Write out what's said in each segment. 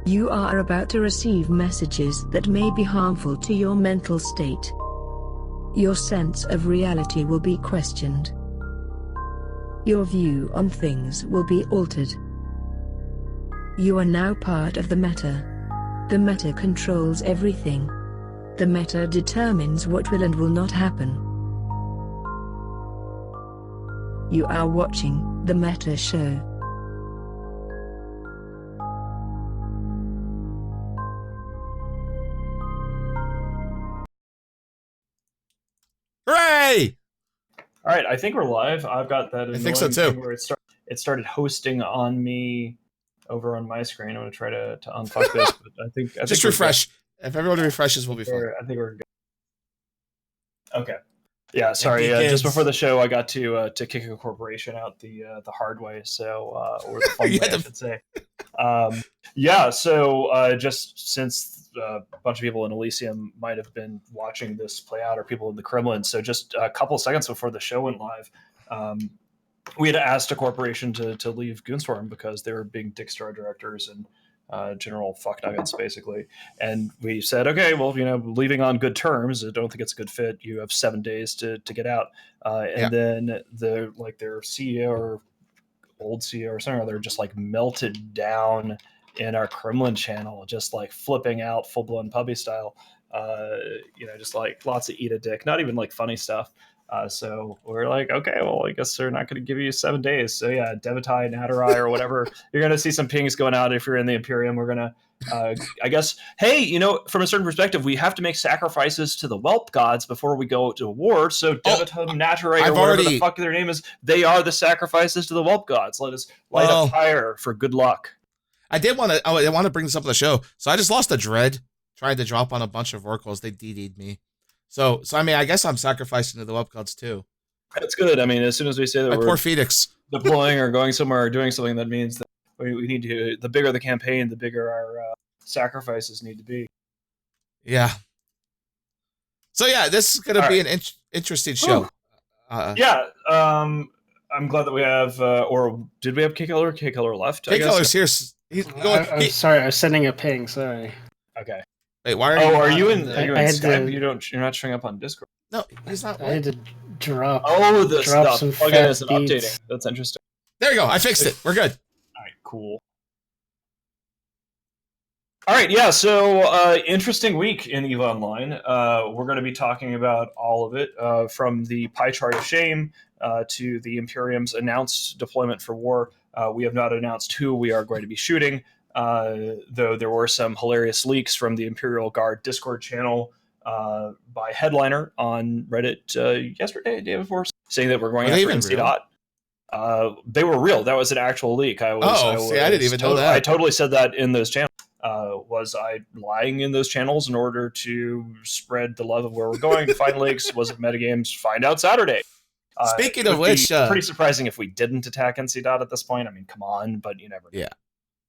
You are about to receive messages that may be harmful to your mental state. Your sense of reality will be questioned. Your view on things will be altered. You are now part of the Meta. The Meta controls everything. The Meta determines what will and will not happen. You are watching The Meta Show. Hooray! All right, I think we're live. I've got that I think so annoying too. thing where it started hosting on me over on my screen. I'm going to try to unfuck this, but I think Just we're refresh. good. If everyone refreshes, we'll be fine. I think we're good. Okay. Yeah, sorry. Just before the show, I got to kick a corporation out the hard way, so or the fun way, I should say. Yeah. So just since a bunch of people in Elysium might have been watching this play out, or people in the Kremlin, so just a couple seconds before the show went live, we had asked a corporation to leave Goonswarm because they were being Dick Star directors and general fuck nuggets, basically. And we said, okay, well, leaving on good terms. I don't think it's a good fit. You have 7 days to get out. And then their CEO or old CEO or something, they're just like melted down in our Kremlin channel, just like flipping out full blown puppy style. Just like lots of eat a dick, not even like funny stuff. So we're like, okay, well, I guess they're not going to give you 7 days. So yeah, Devatai, Natarai, or whatever. You're going to see some pings going out if you're in the Imperium. We're going to, I guess, hey, from a certain perspective, we have to make sacrifices to the whelp gods before we go to war. So Devatai, Natarai, or whatever the fuck their name is, they are the sacrifices to the whelp gods. Let us light a fire for good luck. I want to bring this up on the show. So I just lost a dread. Tried to drop on a bunch of oracles. They DD'd me. So I mean, I guess I'm sacrificing to the whelp gods too. That's good. I mean, as soon as we say that we're poor Phoenix deploying or going somewhere or doing something, that means that we need to. The bigger the campaign, the bigger our sacrifices need to be. Yeah. So yeah, this is going to be an interesting show. Yeah. I'm glad that we have. Or did we have K-Killer? K-Killer left. K-Killer's here. I'm sorry. I was sending a ping. Sorry. Okay. Wait, why are you? Are you in Skype? You're not showing up on Discord. No, he's not. I had to drop. Oh, the plugin isn't beats. updating. That's interesting. There you go. I fixed it. We're good. All right, cool. All right, yeah. So interesting week in EVE Online. We're going to be talking about all of it, from the pie chart of shame to the Imperium's announced deployment for war. We have not announced who we are going to be shooting. Though there were some hilarious leaks from the Imperial Guard Discord channel by Headliner on Reddit yesterday, day before, saying that we're going after NC Dot. They were real. That was an actual leak. I didn't even know that. I totally said that in those channels. Was I lying in those channels in order to spread the love of where we're going to find leaks? Was it metagames? Find out Saturday. Speaking of which, pretty surprising if we didn't attack NC Dot at this point. I mean, come on, but you never know. Yeah.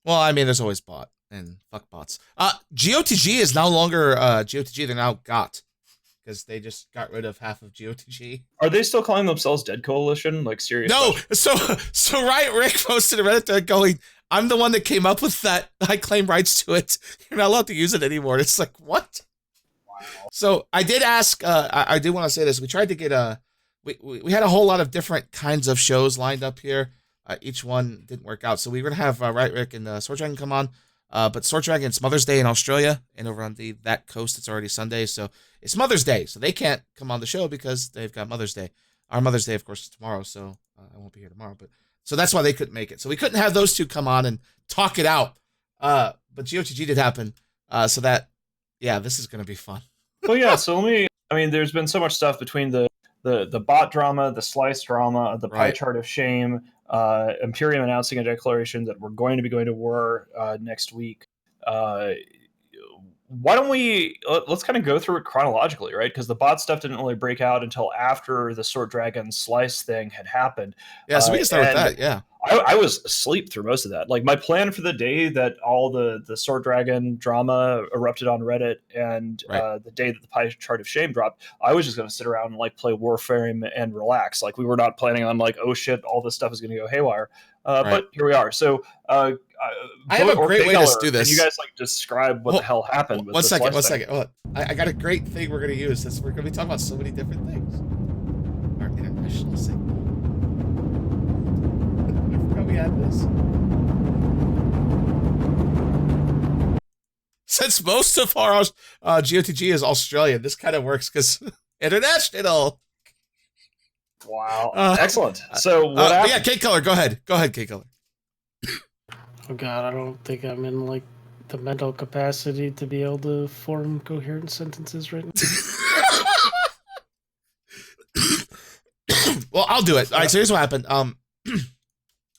Well, I mean, there's always bot and fuck bots. GOTG is no longer GOTG. They're now GOT because they just got rid of half of GOTG. Are they still calling themselves Dead Coalition? Like, seriously? No. So Riot Rick posted a Reddit thread going, "I'm the one that came up with that. I claim rights to it. You're not allowed to use it anymore." It's like, what? Wow. So I did ask. I do want to say this. We tried to get we had a whole lot of different kinds of shows lined up here. Each one didn't work out. So we were going to have Riot Rick and Sword Dragon come on. But Sword Dragon, it's Mother's Day in Australia. And over on that coast, it's already Sunday. So it's Mother's Day. So they can't come on the show because they've got Mother's Day. Our Mother's Day, of course, is tomorrow. So I won't be here tomorrow. So that's why they couldn't make it. So we couldn't have those two come on and talk it out. But GOTG did happen. So that, yeah, this is going to be fun. Well, yeah. So there's been so much stuff between the bot drama, the slice drama, the pie chart of shame, Imperium announcing a declaration that we're going to be going to war next week. Why don't let's kind of go through it chronologically, right? Because the bot stuff didn't really break out until after the Sword Dragon slice thing had happened. Yeah, so we can start with that, yeah. I was asleep through most of that. Like, my plan for the day that all the Sword Dragon drama erupted on Reddit, and the day that the Pie Chart of Shame dropped, I was just going to sit around and like play Warframe and relax. Like, we were not planning on like, oh shit, all this stuff is going to go haywire. But here we are. So I have a great way to do this. Can you guys like describe what the hell happened? With one second. Oh, I got a great thing we're going to use. We're going to be talking about so many different things. Our international signal. I forgot we had this. Since most of our GOTG is Australian, this kind of works because international. Wow. Excellent. So what happened? Yeah, Kate Color, go ahead. Go ahead, Kate Color. Oh God, I don't think I'm in like the mental capacity to be able to form coherent sentences right now. Well, I'll do it. All right, so here's what happened.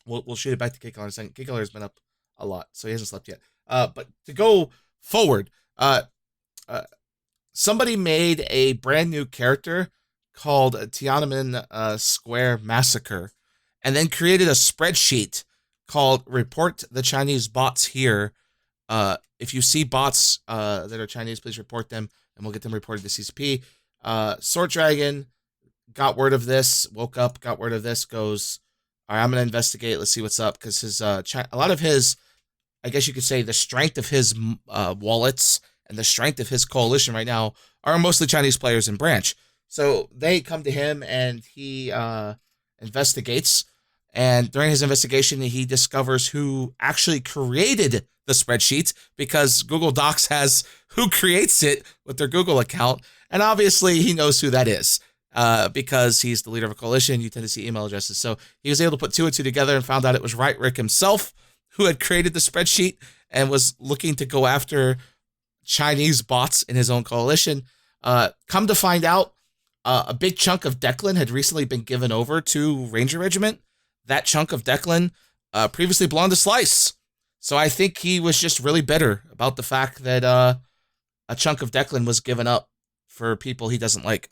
We'll shoot it back to Kate Color in a second. Kate Color has been up a lot, so he hasn't slept yet. But to go forward, somebody made a brand new character called Tiananmen Square Massacre, and then created a spreadsheet called Report the Chinese Bots Here. If you see bots that are Chinese, please report them, and we'll get them reported to CCP. Sword Dragon got word of this, woke up, got word of this, goes, all right, I'm going to investigate, let's see what's up, because his a lot of his, I guess you could say, the strength of his wallets and the strength of his coalition right now are mostly Chinese players in Branch. So they come to him, and he investigates. And during his investigation, he discovers who actually created the spreadsheet, because Google Docs has who creates it with their Google account. And obviously, he knows who that is because he's the leader of a coalition. You tend to see email addresses. So he was able to put two and two together and found out it was Right Rick himself who had created the spreadsheet and was looking to go after Chinese bots in his own coalition. Come to find out, a big chunk of Declan had recently been given over to Ranger Regiment. That chunk of Declan previously belonged to Slice. So I think he was just really bitter about the fact that a chunk of Declan was given up for people he doesn't like.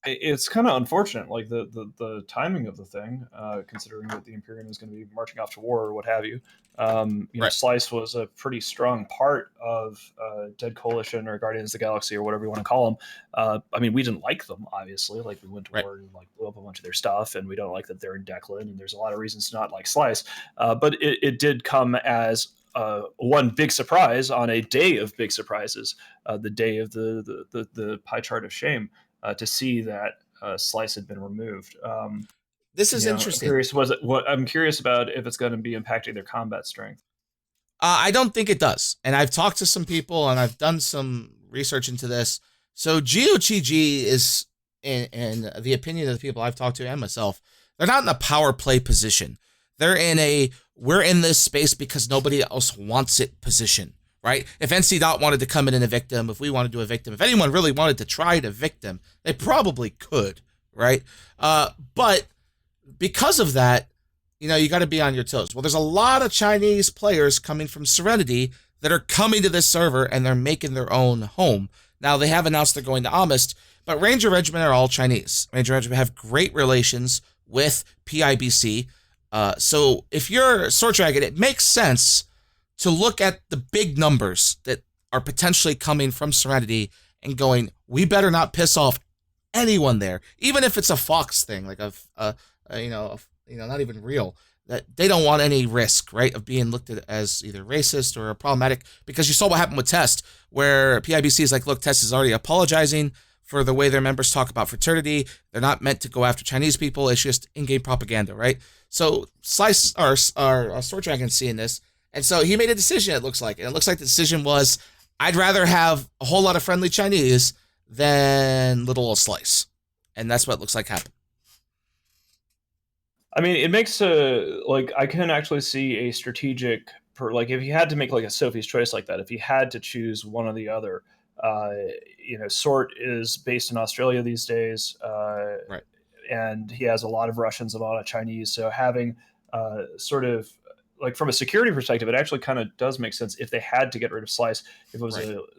It's kind of unfortunate, like the timing of the thing, considering that the Imperium is going to be marching off to war or what have you. Right. Slice was a pretty strong part of Dead Coalition or Guardians of the Galaxy or whatever you want to call them. I mean, we didn't like them, obviously. Like, we went to war and like blew up a bunch of their stuff, and we don't like that they're in Declan, and there's a lot of reasons to not like Slice. But it did come as one big surprise on a day of big surprises, the day of the Pie Chart of Shame. To see that Slice had been removed. This is interesting. I'm curious about if it's going to be impacting their combat strength. I don't think it does. And I've talked to some people, and I've done some research into this. So GOTG is, in the opinion of the people I've talked to and myself, they're not in a power play position. They're in a, we're in this space because nobody else wants it position. Right? If NC Dot wanted to come in and evict him, if we wanted to evict him, if anyone really wanted to try to evict him, they probably could, right? But because of that, you got to be on your toes. Well, there's a lot of Chinese players coming from Serenity that are coming to this server, and they're making their own home. Now, they have announced they're going to Amist, but Ranger Regiment are all Chinese. Ranger Regiment have great relations with PIBC. So if you're Sword Dragon, it makes sense to look at the big numbers that are potentially coming from Serenity and going, we better not piss off anyone there, even if it's a Fox thing, like not even real. That they don't want any risk, right, of being looked at as either racist or problematic, because you saw what happened with Test, where PIBC is like, look, Test is already apologizing for the way their members talk about fraternity. They're not meant to go after Chinese people. It's just in-game propaganda, right? So Slice, our Sword Dragon, seeing this. And so he made a decision, it looks like. And it looks like the decision was, I'd rather have a whole lot of friendly Chinese than little old Slice. And that's what it looks like happened. I mean, it makes I can actually see a strategic, if he had to make like a Sophie's choice like that, if he had to choose one or the other, Sort is based in Australia these days. Right. And he has a lot of Russians, a lot of Chinese. So having sort of like from a security perspective, it actually kind of does make sense if they had to get rid of Slice, if it was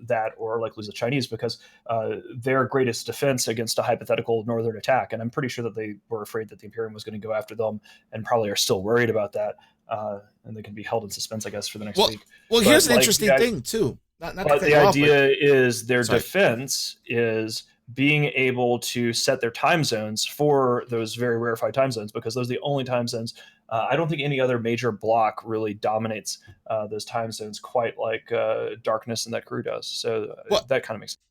that or like lose the Chinese, because their greatest defense against a hypothetical northern attack, and I'm pretty sure that they were afraid that the Imperium was going to go after them, and probably are still worried about that, and they can be held in suspense, I guess, for the next week. Well, but here's an interesting thing too. But the idea is their defense is being able to set their time zones for those very rarefied time zones, because those are the only time zones. I don't think any other major block really dominates those time zones quite like Darkness and that crew does. So that kind of makes sense.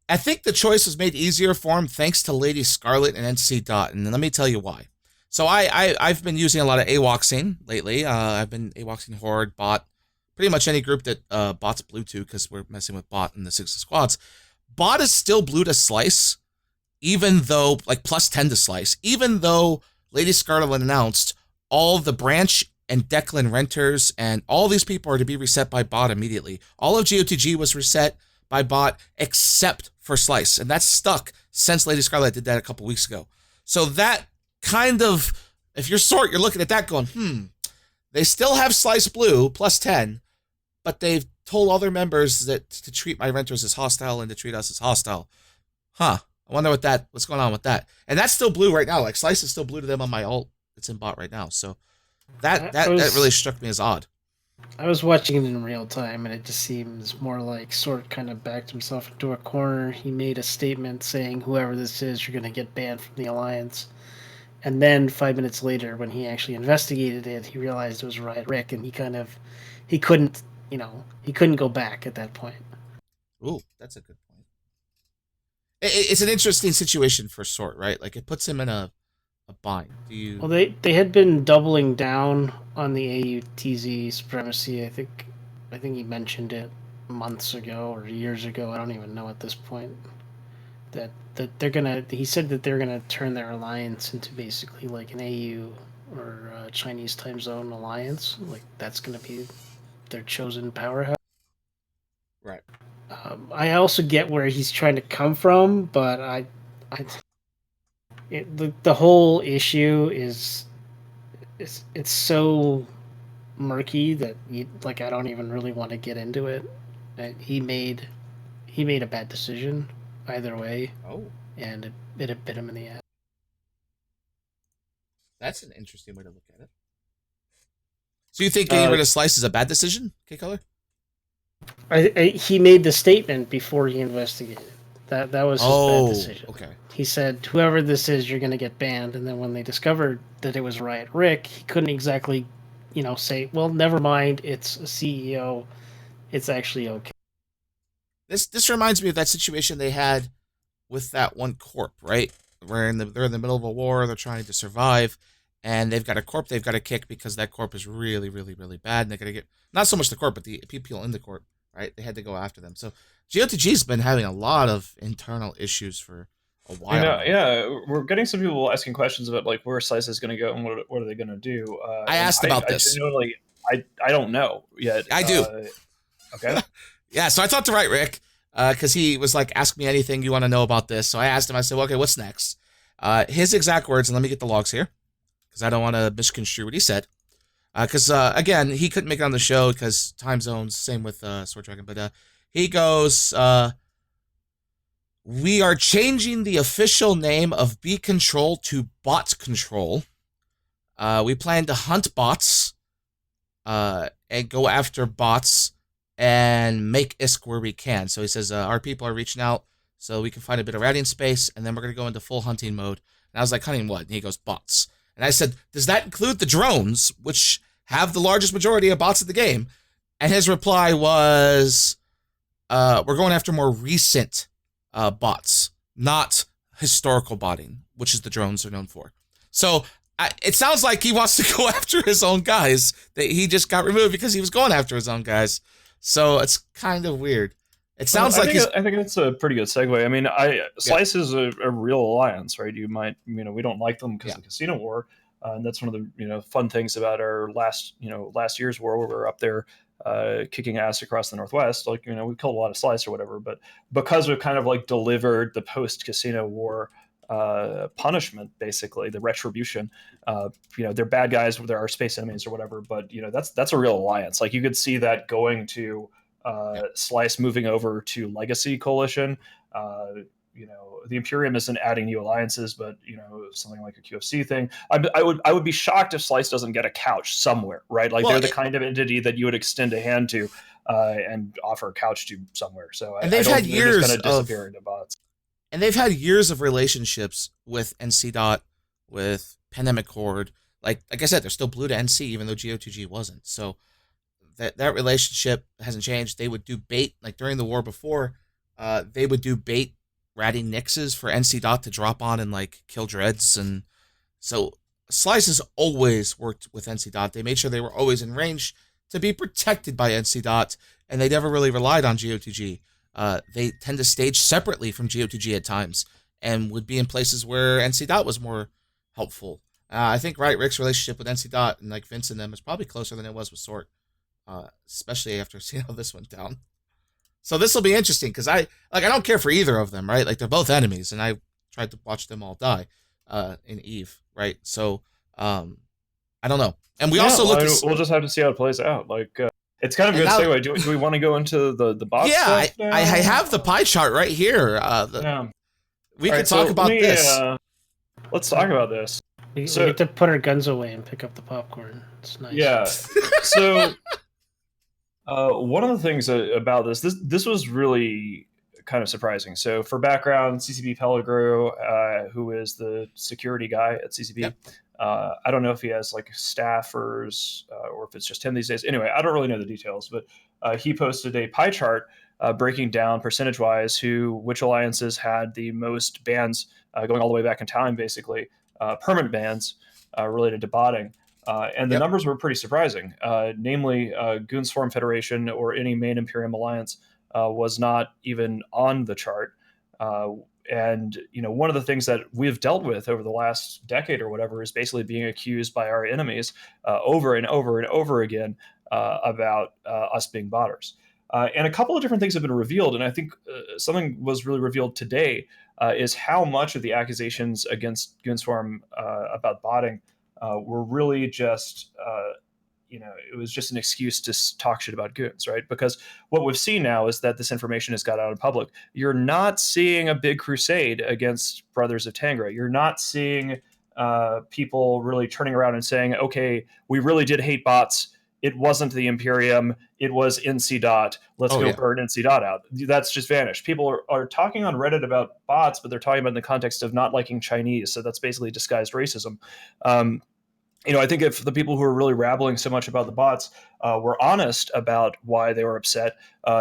I think the choice was made easier for him thanks to Lady Scarlet and NC Dot, and let me tell you why. So I've been using a lot of AWOXing lately. I've been AWOXing Horde, Bot, pretty much any group that Bot's blue to, because we're messing with Bot in the 6 squads. Bot is still blue to Slice, even though, like, plus 10 to Slice, even though Lady Scarlet announced all the Branch and Declan Renters and all these people are to be reset by Bot immediately. All of GOTG was reset by Bot except for Slice, and that's stuck since Lady Scarlet did that a couple weeks ago. So that kind of, if you're Sort, you're looking at that going, they still have Slice blue, plus 10, but they've told all their members that to treat my Renters as hostile and to treat us as hostile. I wonder what's going on with that. And that's still blue right now. Like, Slice is still blue to them on my ult. It's in Bot right now. So that really struck me as odd. I was watching it in real time, and it just seems more like Sort kind of backed himself into a corner. He made a statement saying, whoever this is, you're going to get banned from the Alliance. And then 5 minutes later, when he actually investigated it, he realized it was Riot Rick, and he couldn't go back at that point. Ooh, that's a good point. It's an interesting situation for Sort, right? Like, it puts him in a bind. Well, they had been doubling down on the AUTZ supremacy. I think he mentioned it months ago or years ago. I don't even know at this point. That they're gonna. He said that they're gonna turn their alliance into basically like an AU or Chinese time zone alliance. Like, that's gonna be their chosen powerhouse. Right. I also get where he's trying to come from, but the whole issue is it's so murky that I don't even really want to get into it. He made a bad decision either way. And it bit him in the ass. That's an interesting way to look at it. So you think getting rid of Slice is a bad decision, K-Color? He made the statement before he investigated. That was his bad decision. Okay. He said, whoever this is, you're going to get banned. And then when they discovered that it was Riot Rick, he couldn't exactly, say, well, never mind, it's a CEO. It's actually okay. This reminds me of that situation they had with that one corp, right? Where they're in the middle of a war, they're trying to survive, and they've got a corp they've got to kick because that corp is really, really, really bad, and they're going to get, not so much the corp, but the people in the corp, right? They had to go after them. So GOTG's been having a lot of internal issues for a while. Yeah, we're getting some people asking questions about like where Slice is going to go and what are they going to do. I asked about this. I don't know yet. I do. Okay. Yeah, so I talked to Riot Rick because he was like, ask me anything you want to know about this. So I asked him, I said, well, okay, what's next? His exact words, and let me get the logs here because I don't want to misconstrue what he said. Because, again, he couldn't make it on the show because time zones, same with Sword Dragon. But he goes, we are changing the official name of B Control to Bot Control. We plan to hunt bots and go after bots and make ISK where we can. So he says, our people are reaching out so we can find a bit of routing space, and then we're going to go into full hunting mode. And I was like, hunting what? And he goes, bots. And I said, does that include the drones, which have the largest majority of bots in the game? And his reply was, we're going after more recent bots, not historical botting, which is the drones are known for. So it sounds like he wants to go after his own guys that he just got removed because he was going after his own guys. So it's kind of weird. It sounds like I think it's a pretty good segue. I mean, Slice is a real alliance, right? You might, we don't like them because of the Casino War, and that's one of the fun things about our last year's war, where we were up there kicking ass across the Northwest. Like, we killed a lot of Slice or whatever, but because we've kind of like delivered the post Casino War punishment, basically the retribution. They're bad guys, there are space enemies or whatever, but that's a real alliance. Like you could see that going to Slice moving over to Legacy Coalition. The Imperium isn't adding new alliances, but something like a QFC thing. I would be shocked if Slice doesn't get a couch somewhere, right? Like they're the kind of entity that you would extend a hand to and offer a couch to somewhere. So and they've had years going to disappear into bots. And they've had years of relationships with NC Dot, with Pandemic Horde. Like I said, they're still blue to NC, even though GO2G wasn't. So that relationship hasn't changed. They would do bait, like during the war before, they would do bait ratting Nixes for NC Dot to drop on and like kill Dreads. And so Slice has always worked with NC Dot. They made sure they were always in range to be protected by NC Dot, and they never really relied on GO2G. They tend to stage separately from GO2G at times and would be in places where NC Dot was more helpful. I think Rick's relationship with NC Dot and like Vince and them is probably closer than it was with Sort, especially after seeing how this went down. So this will be interesting because I don't care for either of them, right? Like they're both enemies, and I tried to watch them all die in Eve, right? So I don't know. And we'll just have to see how it plays out. Like. It's kind of a good segue. Do we want to go into the bot stuff? Yeah, I have the pie chart right here. We can talk about this. Let's talk about this. We get to put our guns away and pick up the popcorn. It's nice. Yeah. So one of the things about this was really kind of surprising. So for background, CCP Pellegro, who is the security guy at CCP, yep. I don't know if he has like staffers or if it's just him these days. Anyway, I don't really know the details, but he posted a pie chart breaking down percentage-wise which alliances had the most bans going all the way back in time, basically, permanent bans related to botting. And the numbers were pretty surprising. Namely, Goonswarm Federation or any main Imperium alliance was not even on the chart. And one of the things that we've dealt with over the last decade or whatever is basically being accused by our enemies over and over and over again about us being botters. And a couple of different things have been revealed, and I think something was really revealed today is how much of the accusations against Goonswarm about botting were really just it was just an excuse to talk shit about goons, right? Because what we've seen now is that this information has got out in public. You're not seeing a big crusade against Brothers of Tangra. You're not seeing people really turning around and saying, okay, we really did hate bots. It wasn't the Imperium. It was NC Dot. Let's go burn NC Dot out. That's just vanished. People are talking on Reddit about bots, but they're talking about in the context of not liking Chinese. So that's basically disguised racism. I think if the people who are really rabbling so much about the bots were honest about why they were upset,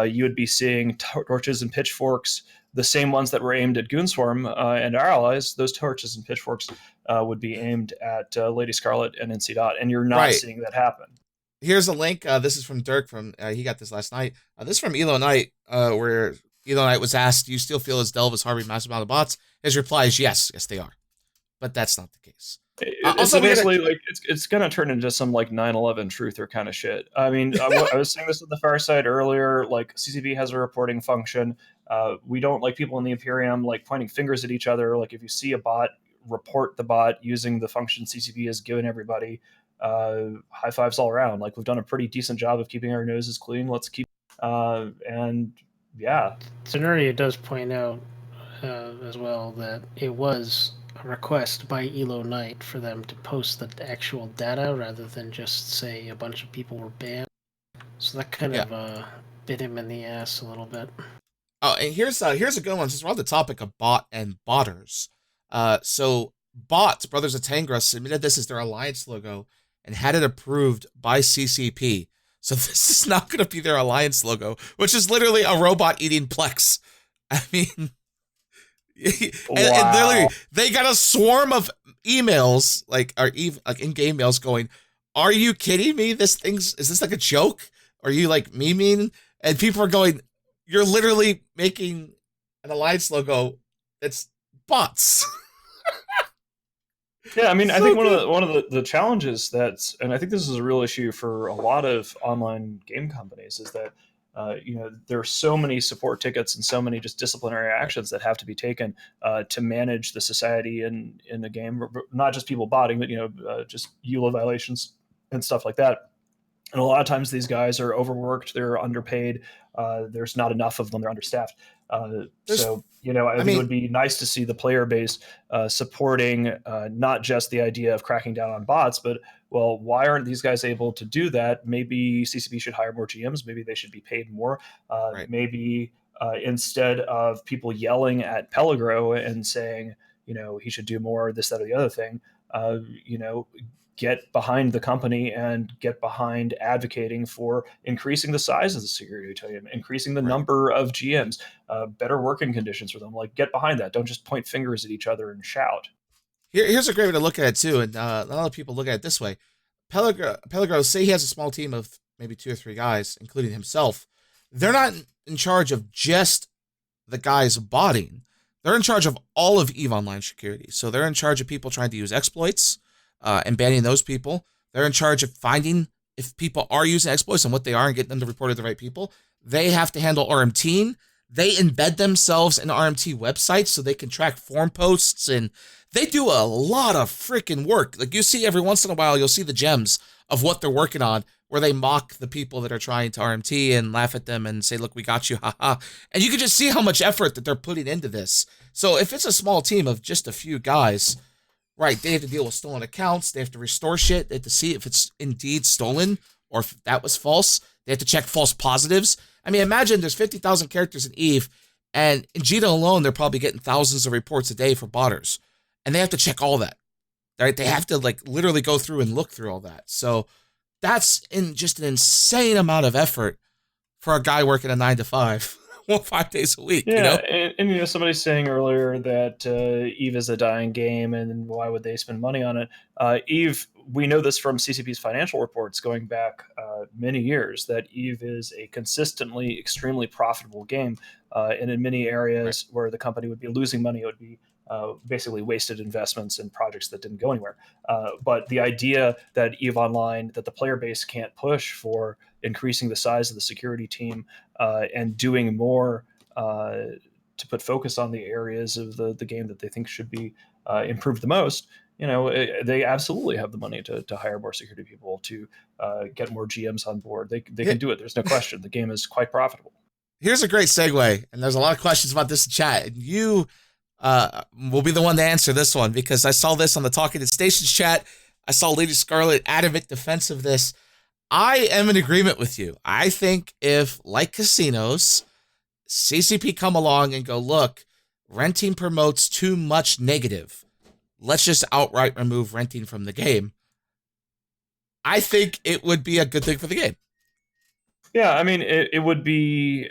you would be seeing torches and pitchforks, the same ones that were aimed at Goonswarm and our allies. Those torches and pitchforks would be aimed at Lady Scarlet and NC Dot, and you're not seeing that happen. Here's a link. This is from Dirk. He got this last night. This is from Elo Knight, where Elo Knight was asked, "Do you still feel as Delve is harboring massive amount of bots?" His reply is yes, they are, but that's not the case. Also, basically, like it's gonna turn into some like 9/11 truther kind of shit. I mean, I was saying this at the Far Side earlier. Like CCP has a reporting function. We don't like people in the Imperium like pointing fingers at each other. Like if you see a bot, report the bot using the function CCP has given everybody. High fives all around. Like we've done a pretty decent job of keeping our noses clean. Let's keep and yeah. Zenuria does point out as well that it was a request by Elo Knight for them to post the actual data rather than just say a bunch of people were banned. So that kind of bit him in the ass a little bit. Oh, and here's a good one since we're on the topic of bot and botters. So Bots, Brothers of Tangra, submitted this as their alliance logo and had it approved by CCP. So this is not going to be their alliance logo, which is literally a robot eating Plex. I mean, and literally, they got a swarm of emails, like in-game mails going, "Are you kidding me? Is this like a joke? Are you like memeing?" And people are going, "You're literally making an alliance logo. It's bots." Yeah, I mean, I think one of the challenges and I think this is a real issue for a lot of online game companies is that there are so many support tickets and so many just disciplinary actions that have to be taken to manage the society in the game, not just people botting, but just EULA violations and stuff like that. And a lot of times these guys are overworked, they're underpaid, there's not enough of them, they're understaffed. So I think it would be nice to see the player base supporting not just the idea of cracking down on bots, but well, why aren't these guys able to do that? Maybe CCP should hire more GMs. Maybe they should be paid more. Right. Maybe instead of people yelling at Pellegro and saying, he should do more, this, that, or the other thing, get behind the company and get behind advocating for increasing the size of the security team, increasing the number of GMs, better working conditions for them. Like, get behind that. Don't just point fingers at each other and shout. Here's a great way to look at it too, and a lot of people look at it this way. Pellegro, say he has a small team of maybe 2 or 3 guys, including himself. They're not in charge of just the guys botting. They're in charge of all of EVE Online security. So they're in charge of people trying to use exploits, and banning those people. They're in charge of finding if people are using exploits and what they are and getting them to report to the right people. They have to handle RMT. They embed themselves in RMT websites so they can track forum posts, and they do a lot of freaking work. Like, you see every once in a while, you'll see the gems of what they're working on where they mock the people that are trying to RMT and laugh at them and say, look, we got you, haha. And you can just see how much effort that they're putting into this. So if it's a small team of just a few guys, right, they have to deal with stolen accounts. They have to restore shit. They have to see if it's indeed stolen or if that was false. They have to check false positives. I mean, imagine there's 50,000 characters in EVE, and in GETA alone, they're probably getting thousands of reports a day for botters. And they have to check all that. Right? They have to literally go through and look through all that. So that's just an insane amount of effort for a guy working a 9 to 5. 5 days a week. Yeah, and somebody's saying earlier that EVE is a dying game, and why would they spend money on it? EVE, we know this from CCP's financial reports going back many years, that EVE is a consistently extremely profitable game, and in many areas where the company would be losing money, it would be basically wasted investments in projects that didn't go anywhere. But the idea that EVE Online, that the player base can't push for increasing the size of the security team and doing more to put focus on the areas of the game that they think should be improved the most, they absolutely have the money to hire more security people, to get more GMs on board. They can do it. There's no question. The game is quite profitable. Here's a great segue, and there's a lot of questions about this in chat, and you will be the one to answer this one, because I saw this on the Talking to Stations chat. I saw Lady Scarlet adamant defense of this. I am in agreement with you. I think if, like casinos, CCP come along and go, look, renting promotes too much negative, let's just outright remove renting from the game, I think it would be a good thing for the game. Yeah, I mean, it would be...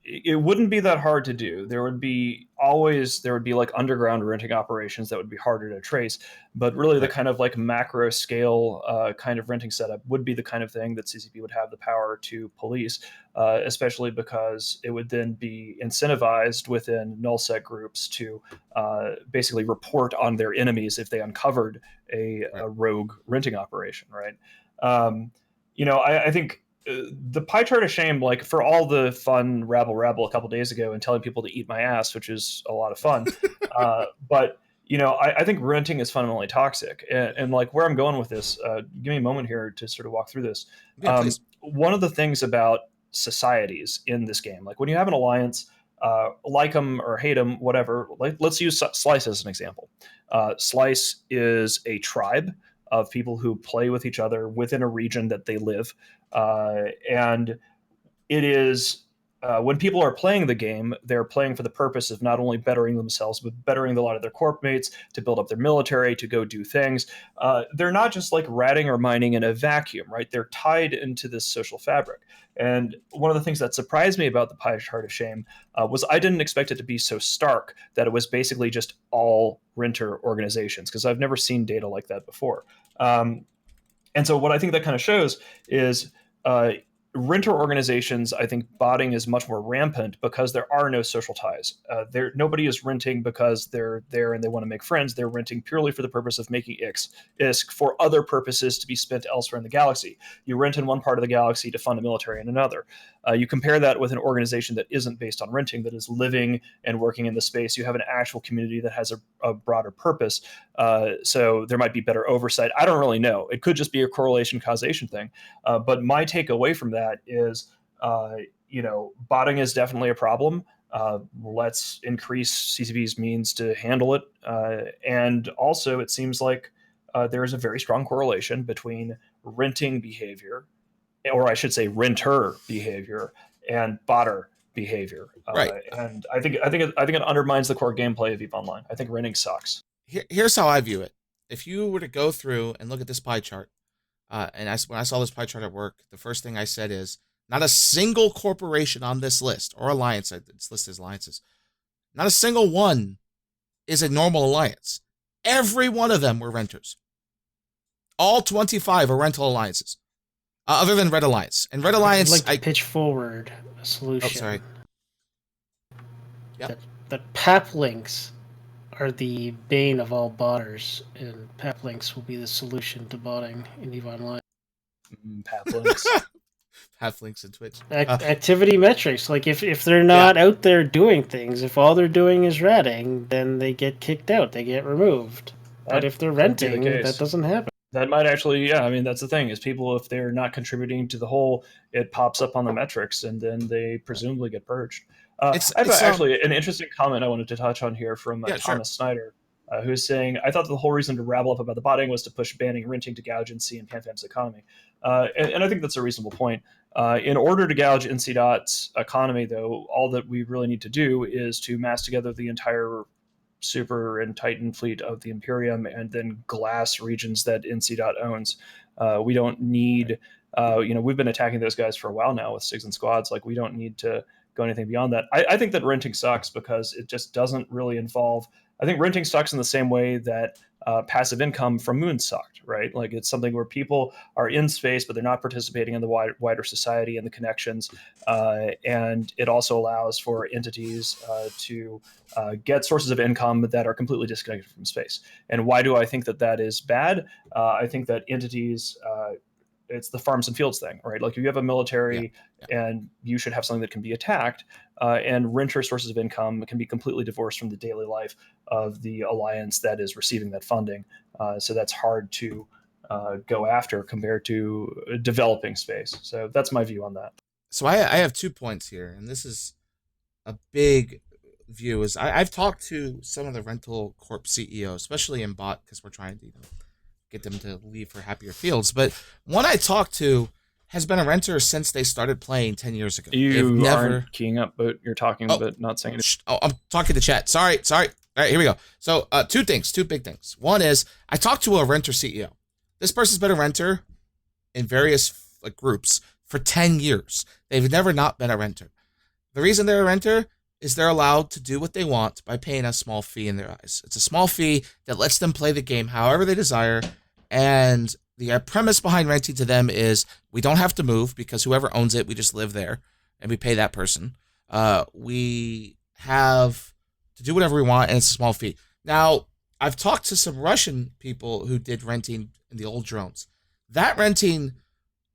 It wouldn't be that hard to do. There would be like underground renting operations that would be harder to trace, but really the kind of like macro scale kind of renting setup would be the kind of thing that CCP would have the power to police, especially because it would then be incentivized within nullsec groups to basically report on their enemies if they uncovered a rogue renting operation, right? I think the pie chart of shame, like, for all the fun rabble a couple days ago and telling people to eat my ass, which is a lot of fun. But, I think renting is fundamentally toxic. And like, where I'm going with this, give me a moment here to sort of walk through this. Yeah, one of the things about societies in this game, like when you have an alliance, like them or hate them, whatever, like, let's use Slice as an example. Slice is a tribe of people who play with each other within a region that they live. And it is when people are playing the game, they're playing for the purpose of not only bettering themselves, but bettering a lot of their corp mates, to build up their military, to go do things. They're not just like ratting or mining in a vacuum, right? They're tied into this social fabric. And one of the things that surprised me about the pie chart of shame was I didn't expect it to be so stark that it was basically just all renter organizations, because I've never seen data like that before. And so what I think that kind of shows is renter organizations, I think botting is much more rampant because there are no social ties. Nobody is renting because they're there and they want to make friends. They're renting purely for the purpose of making ISK for other purposes to be spent elsewhere in the galaxy. You rent in one part of the galaxy to fund a military in another. You compare that with an organization that isn't based on renting, that is living and working in the space. You have an actual community that has a broader purpose. So there might be better oversight. I don't really know. It could just be a correlation causation thing. But my take away from that is, botting is definitely a problem. Let's increase CCP's means to handle it. And also, it seems like there is a very strong correlation between renting behavior, or I should say renter behavior, and botter behavior. Right. And I think it undermines the core gameplay of EVE Online. I think renting sucks. Here's how I view it. If you were to go through and look at this pie chart, when I saw this pie chart at work, the first thing I said is, not a single corporation on this list, or alliance, it's listed as alliances, not a single one is a normal alliance. Every one of them were renters. All 25 are rental alliances, other than Red Alliance. And Red Alliance... I'd like to pitch forward a solution. Oh, sorry. Yep. That PAP links are the bane of all botters, and PAP links will be the solution to botting in EVE Online. PAP links. Have links in Twitch. Activity metrics. Like if they're not out there doing things, if all they're doing is ratting, then they get kicked out. They get removed. But if they're renting, that doesn't happen. That might actually, I mean, that's the thing is people, if they're not contributing to the whole, it pops up on the metrics and then they presumably get purged. I have actually an interesting comment I wanted to touch on here from Thomas Snyder, who's saying, I thought the whole reason to rabble up about the botting was to push banning renting to gouge NC and PanFam's economy. And I think that's a reasonable point. In order to gouge NC.'s economy, though, all that we really need to do is to mass together the entire Super and Titan fleet of the Imperium and then glass regions that NC. Owns. We don't need, we've been attacking those guys for a while now with SIGs and squads. Like, we don't need to go anything beyond that. I think that renting sucks because it just doesn't really involve, I think renting sucks in the same way that passive income from Moon sucked, right? Like, it's something where people are in space, but they're not participating in the wider society and the connections. And it also allows for entities to get sources of income that are completely disconnected from space. And why do I think that that is bad? I think that entities, it's the farms and fields thing, right? Like, if you have a military and you should have something that can be attacked, and renter sources of income can be completely divorced from the daily life of the alliance that is receiving that funding. So that's hard to go after compared to developing space. So that's my view on that. So I have 2 points here, and this is a big view. Is I've talked to some of the rental corp CEOs, especially in bot, because we're trying to get them to leave for happier fields. But one I talked to has been a renter since they started playing 10 years ago. You aren't keying up, but you're talking, but not saying it. I'm talking to chat. Sorry. All right, here we go. So 2 big things. One is I talked to a renter CEO. This person's been a renter in various groups for 10 years. They've never not been a renter. The reason they're a renter is they're allowed to do what they want by paying a small fee in their eyes. It's a small fee that lets them play the game however they desire. And the premise behind renting to them is we don't have to move because whoever owns it, we just live there and we pay that person. We have to do whatever we want, and it's a small fee. Now, I've talked to some Russian people who did renting in the old drones. That renting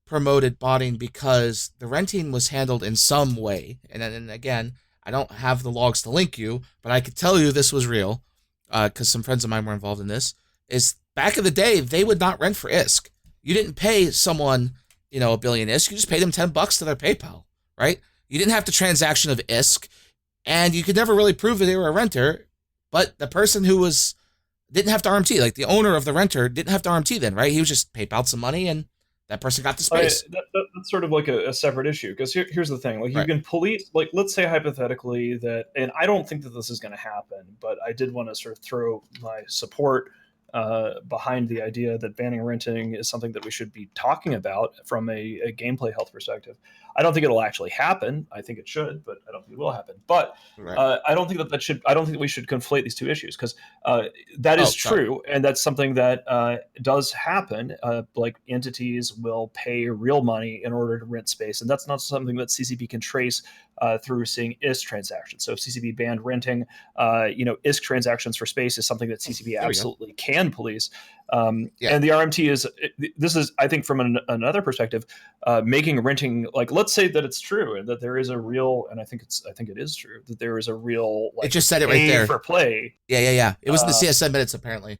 promoted botting because the renting was handled in some way. And again, I don't have the logs to link you, but I could tell you this was real because some friends of mine were involved in this, is back in the day, they would not rent for ISK. You didn't pay someone, $1 billion ISK. You just paid them $10 to their PayPal, right? You didn't have the transaction of ISK, and you could never really prove that they were a renter, but the person who didn't have to RMT, like the owner of the renter didn't have to RMT then, right? He was just PayPal some money and that person got the space. That's sort of like a separate issue, because here's the thing. Like, you can police, like, let's say hypothetically that, and I don't think that this is going to happen, but I did want to sort of throw my support behind the idea that banning renting is something that we should be talking about from a gameplay health perspective. I don't think it'll actually happen. I think it should, but I don't think it will happen. But I don't think I don't think we should conflate these two issues, because that is true, and that's something that does happen. Like, entities will pay real money in order to rent space, and that's not something that CCP can trace through seeing ISK transactions. So if CCP banned renting, ISK transactions for space is something that CCP absolutely can police. And the RMT is, I think, from another perspective, making renting, like, let's say that it's true and that there is a real, and I think it is true that there is a real, like, it just said it right there for play. Yeah. It was in the CSN minutes apparently.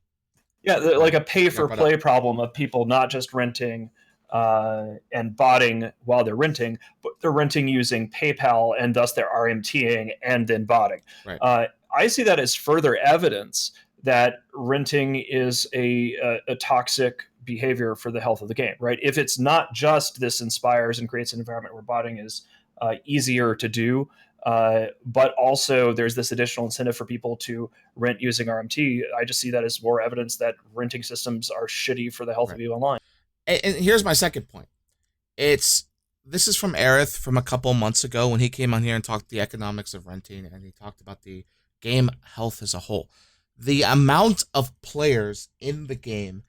Yeah, like a pay for play problem of people not just renting and botting while they're renting, but they're renting using PayPal and thus they're RMTing and then botting. Right. I see that as further evidence that renting is a toxic behavior for the health of the game, right? If it's not just this inspires and creates an environment where botting is easier to do, but also there's this additional incentive for people to rent using RMT, I just see that as more evidence that renting systems are shitty for the health of EVE Online. And here's my second point. This is from Aerith from a couple months ago when he came on here and talked the economics of renting, and he talked about the game health as a whole. The amount of players in the game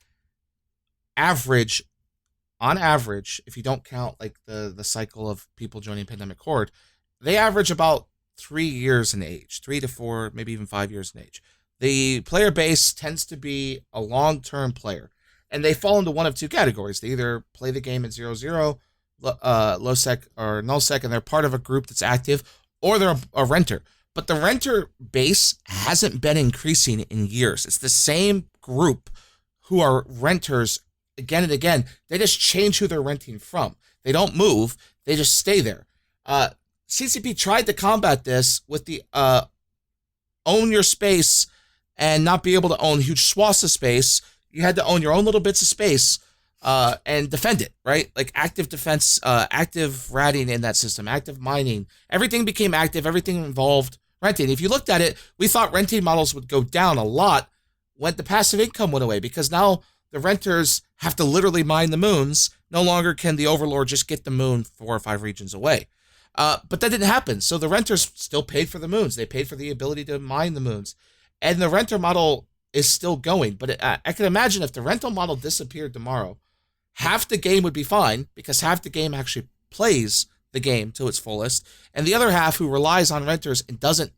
on average, if you don't count like the cycle of people joining Pandemic Horde, they average about 3 years in age, 3 to 4, maybe even 5 years in age. The player base tends to be a long-term player, and they fall into one of two categories. They either play the game at 0-0, low sec or null sec, and they're part of a group that's active, or they're a renter. But the renter base hasn't been increasing in years. It's the same group who are renters again and again. They just change who they're renting from. They don't move. They just stay there. CCP tried to combat this with the own your space and not be able to own huge swaths of space. You had to own your own little bits of space and defend it, right? Like active defense, active ratting in that system, active mining. Everything became active. Everything involved renting. If you looked at it, we thought renting models would go down a lot when the passive income went away, because now the renters have to literally mine the moons. No longer can the overlord just get the moon 4 or 5 regions away. But that didn't happen. So the renters still paid for the moons. They paid for the ability to mine the moons. And the renter model is still going. But I can imagine if the rental model disappeared tomorrow, half the game would be fine because half the game actually plays the game to its fullest. And the other half who relies on renters and doesn't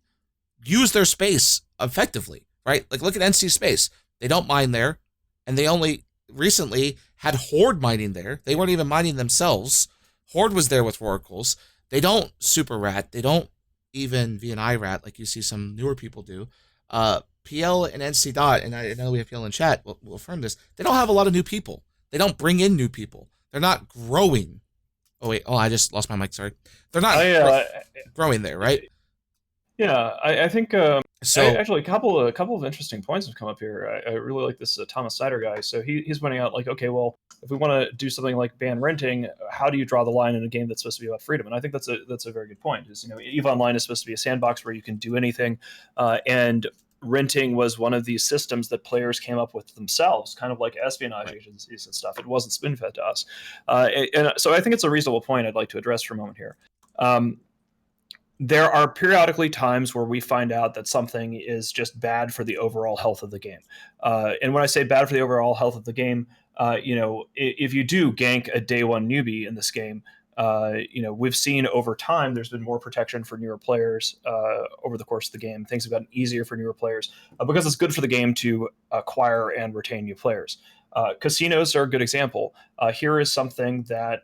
use their space effectively, right? Like look at NC Space. They don't mine there. And they only recently had Horde mining there. They weren't even mining themselves. Horde was there with oracles. They don't super rat. They don't even VNI rat like you see some newer people do. PL and NC Dot, and I know we have PL in chat, we'll affirm this. They don't have a lot of new people. They don't bring in new people. They're not growing. Oh, wait. Oh, I just lost my mic. Sorry. They're not growing there, right? Yeah, I think actually a couple of interesting points have come up here. I really like this Thomas Snyder guy. So he's pointing out like, okay, well, if we want to do something like ban renting, how do you draw the line in a game that's supposed to be about freedom? And I think that's a very good point. Is, EVE Online is supposed to be a sandbox where you can do anything, and renting was one of these systems that players came up with themselves, kind of like espionage agencies and stuff. It wasn't spoon-fed to us. And so I think it's a reasonable point I'd like to address for a moment here. There are periodically times where we find out that something is just bad for the overall health of the game. And when I say bad for the overall health of the game, if you do gank a day one newbie in this game, we've seen over time there's been more protection for newer players over the course of the game. Things have gotten easier for newer players because it's good for the game to acquire and retain new players. Casinos are a good example. Here is something that